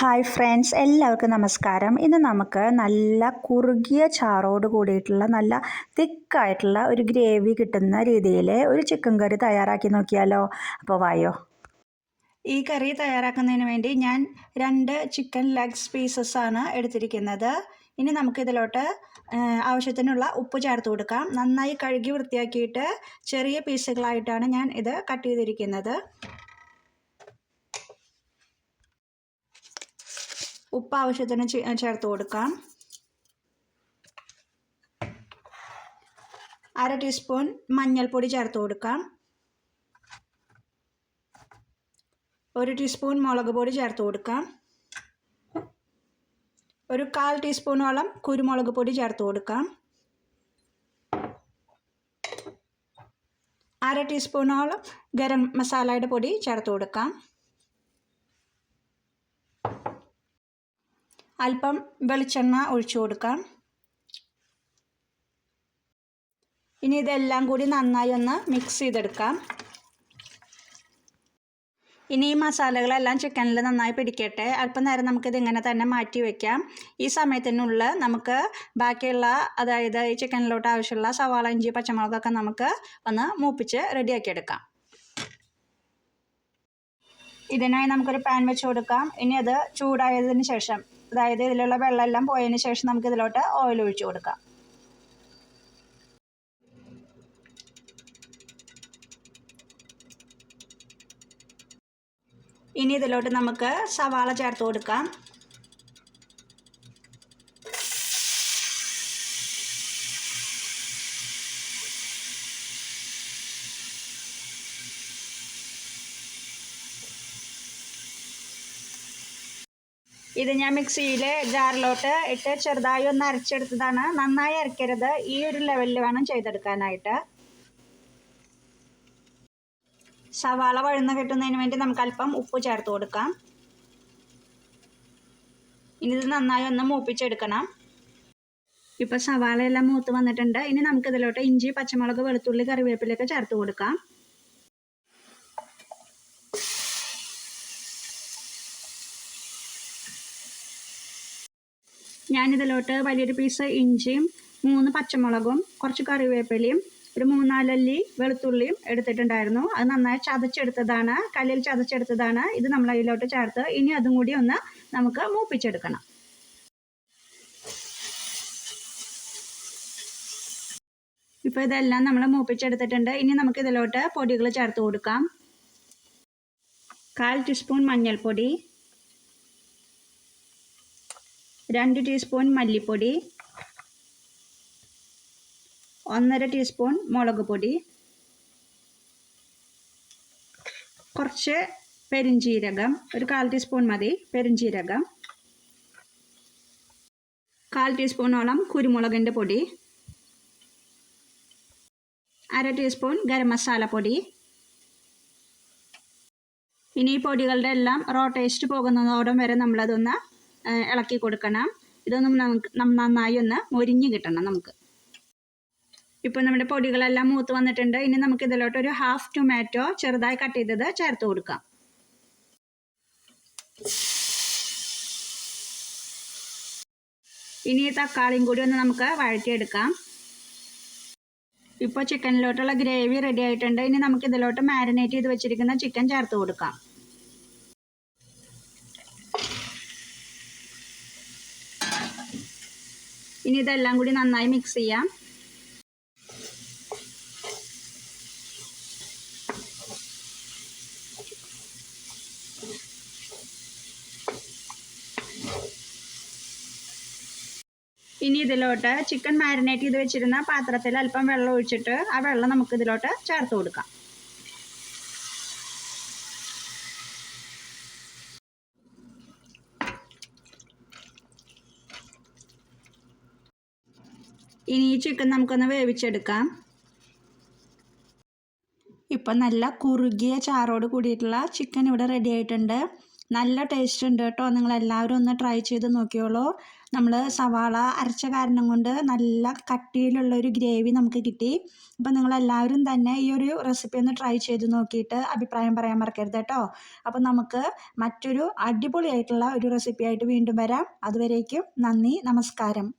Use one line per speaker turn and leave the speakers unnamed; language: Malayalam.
ഹായ് ഫ്രണ്ട്സ്, എല്ലാവർക്കും നമസ്കാരം. ഇന്ന് നമുക്ക് നല്ല കുറുകിയ ചാറോട് കൂടിയിട്ടുള്ള നല്ല തിക്കായിട്ടുള്ള ഒരു ഗ്രേവി കിട്ടുന്ന രീതിയിൽ ഒരു ചിക്കൻ കറി തയ്യാറാക്കി നോക്കിയാലോ? അപ്പോൾ വായോ. ഈ കറി തയ്യാറാക്കുന്നതിന് വേണ്ടി ഞാൻ 2 ചിക്കൻ ലെഗ്സ് പീസസ് ആണ് എടുത്തിരിക്കുന്നത്. ഇനി നമുക്കിതിലോട്ട് ആവശ്യത്തിനുള്ള ഉപ്പ് ചേർത്ത് കൊടുക്കാം. നന്നായി കഴുകി വൃത്തിയാക്കിയിട്ട് ചെറിയ പീസുകളായിട്ടാണ് ഞാൻ ഇത് കട്ട് ചെയ്തിരിക്കുന്നത്. ഉപ്പ് ആവശ്യത്തിന് ചേർത്ത് കൊടുക്കാം. 1/2 ടീസ്പൂൺ മഞ്ഞൾപ്പൊടി ചേർത്ത് കൊടുക്കാം. 1 ടീസ്പൂൺ മുളക് പൊടി ചേർത്ത് കൊടുക്കാം. ഒരു 1/4 ടീസ്പൂണോളം കുരുമുളക് പൊടി ചേർത്ത് കൊടുക്കാം. 1/2 ടീസ്പൂണോളം ഗരം മസാലയുടെ പൊടി ചേർത്ത് കൊടുക്കാം. അല്പം വെളിച്ചെണ്ണ ഒഴിച്ചു കൊടുക്കാം. ഇനി ഇതെല്ലാം കൂടി നന്നായി ഒന്ന് മിക്സ് ചെയ്തെടുക്കാം. ഇനി ഈ മസാലകളെല്ലാം ചിക്കനിൽ നന്നായി പിടിക്കട്ടെ. അല്പം നേരം നമുക്കിത് ഇങ്ങനെ തന്നെ മാറ്റി വയ്ക്കാം. ഈ സമയത്തിനുള്ളിൽ നമുക്ക് ബാക്കിയുള്ള, അതായത് ഈ ചിക്കനിലോട്ട് ആവശ്യമുള്ള സവാള, ഇഞ്ചി, പച്ചമുളകൊക്കെ നമുക്ക് ഒന്ന് മൂപ്പിച്ച് റെഡിയാക്കിയെടുക്കാം. ഇതിനായി നമുക്കൊരു പാൻ വെച്ച് കൊടുക്കാം. ഇനി അത് ചൂടായതിന് ശേഷം, അതായത് ഇതിലുള്ള വെള്ളമെല്ലാം പോയതിന് ശേഷം നമുക്കിതിലോട്ട് ഓയിൽ ഒഴിച്ചു കൊടുക്കാം. ഇനി ഇതിലോട്ട് നമുക്ക് സവാള ചേർത്ത് കൊടുക്കാം. ഇത് ഞാൻ മിക്സിയിലെ ജാറിലോട്ട് ഇട്ട് ചെറുതായി ഒന്ന് അരച്ചെടുത്തതാണ്. നന്നായി അരക്കരുത്, ഈ ഒരു ലെവലിൽ വേണം ചെയ്തെടുക്കാനായിട്ട്. സവാള വഴന്ന് കിട്ടുന്നതിന് വേണ്ടി നമുക്ക് അല്പം ഉപ്പ് ചേർത്ത് കൊടുക്കാം. ഇനി ഇത് നന്നായി ഒന്ന് മൂപ്പിച്ചെടുക്കണം. ഇപ്പോൾ സവാളയെല്ലാം മൂത്ത് വന്നിട്ടുണ്ട്. ഇനി നമുക്കിതിലോട്ട് ഇഞ്ചി, പച്ചമുളക്, വെളുത്തുള്ളി, കറിവേപ്പിലൊക്കെ ചേർത്ത് കൊടുക്കാം. ഞാനിതിലോട്ട് വലിയൊരു പീസ് ഇഞ്ചിയും 3 പച്ചമുളകും കുറച്ച് കറിവേപ്പിലയും ഒരു 3-4 അല്ലി വെളുത്തുള്ളിയും എടുത്തിട്ടുണ്ടായിരുന്നു. അത് നന്നായി ചതച്ചെടുത്തതാണ്, കല്ലിൽ ചതച്ചെടുത്തതാണ്. ഇത് നമ്മൾ അതിലോട്ട് ചേർത്ത് ഇനി അതും കൂടി ഒന്ന് നമുക്ക് മൂപ്പിച്ചെടുക്കണം. ഇപ്പോൾ ഇതെല്ലാം നമ്മൾ മൂപ്പിച്ചെടുത്തിട്ടുണ്ട്. ഇനി നമുക്ക് ഇതിലോട്ട് പൊടികൾ ചേർത്ത് കൊടുക്കാം. 1/4 ടീസ്പൂൺ മഞ്ഞൾപ്പൊടി, 2 ടീസ്പൂൺ മല്ലിപ്പൊടി, 1/2 ടീസ്പൂൺ മുളക് പൊടി, കുറച്ച് പെരിഞ്ജീരകം, ഒരു 1/4 ടീസ്പൂൺ മതി പെരിഞ്ജീരകം, 1/4 ടീസ്പൂണോളം കുരുമുളകിൻ്റെ പൊടി, 1/2 ടീസ്പൂൺ ഗരം മസാല പൊടി. ഇനി ഈ പൊടികളുടെ എല്ലാം റോ ടേസ്റ്റ് പോകുന്നതോടം വരെ നമ്മളതൊന്ന് ഇളക്കി കൊടുക്കണം. ഇതൊന്നും നമുക്ക് നന്നായി ഒന്ന് മൊരിഞ്ഞ് കിട്ടണം നമുക്ക്. ഇപ്പോൾ നമ്മുടെ പൊടികളെല്ലാം മൂത്ത് വന്നിട്ടുണ്ട്. ഇനി നമുക്ക് ഇതിലോട്ട് ഒരു 1/2 ടൊമാറ്റോ ചെറുതായി കട്ട് ചെയ്തത് ചേർത്ത് കൊടുക്കാം. ഇനി ഈ തക്കാളിയും കൂടി ഒന്ന് നമുക്ക് വഴറ്റിയെടുക്കാം. ഇപ്പോൾ ചിക്കനിലോട്ടുള്ള ഗ്രേവി റെഡി ആയിട്ടുണ്ട്. ഇനി നമുക്ക് ഇതിലോട്ട് മാരിനേറ്റ് ചെയ്ത് വെച്ചിരിക്കുന്ന ചിക്കൻ ചേർത്ത് കൊടുക്കാം. ഇനി ഇതെല്ലാം കൂടി നന്നായി മിക്സ് ചെയ്യാം. ഇനി ഇതിലോട്ട് ചിക്കൻ മാരിനേറ്റ് ചെയ്ത് വെച്ചിരുന്ന പാത്രത്തിൽ അല്പം വെള്ളം ഒഴിച്ചിട്ട് ആ വെള്ളം നമുക്ക് ഇതിലോട്ട് ചേർത്ത് കൊടുക്കാം. ഇനി ഈ ചിക്കൻ നമുക്കൊന്ന് വേവിച്ചെടുക്കാം. ഇപ്പം നല്ല കുറുകിയ ചാറോട് കൂടിയിട്ടുള്ള ചിക്കൻ ഇവിടെ റെഡി ആയിട്ടുണ്ട്. നല്ല ടേസ്റ്റ് ഉണ്ട് കേട്ടോ. നിങ്ങളെല്ലാവരും ഒന്ന് ട്രൈ ചെയ്ത് നോക്കിയോളൂ. നമ്മൾ സവാള അരച്ച കാരണം കൊണ്ട് നല്ല കട്ടിയിലുള്ള ഒരു ഗ്രേവി നമുക്ക് കിട്ടി. അപ്പോൾ നിങ്ങളെല്ലാവരും തന്നെ ഈ ഒരു റെസിപ്പി ഒന്ന് ട്രൈ ചെയ്ത് നോക്കിയിട്ട് അഭിപ്രായം പറയാൻ മറക്കരുത് കേട്ടോ. അപ്പോൾ നമുക്ക് മറ്റൊരു അടിപൊളിയായിട്ടുള്ള ഒരു റെസിപ്പി ആയിട്ട് വീണ്ടും വരാം. അതുവരേക്കും നന്ദി, നമസ്കാരം.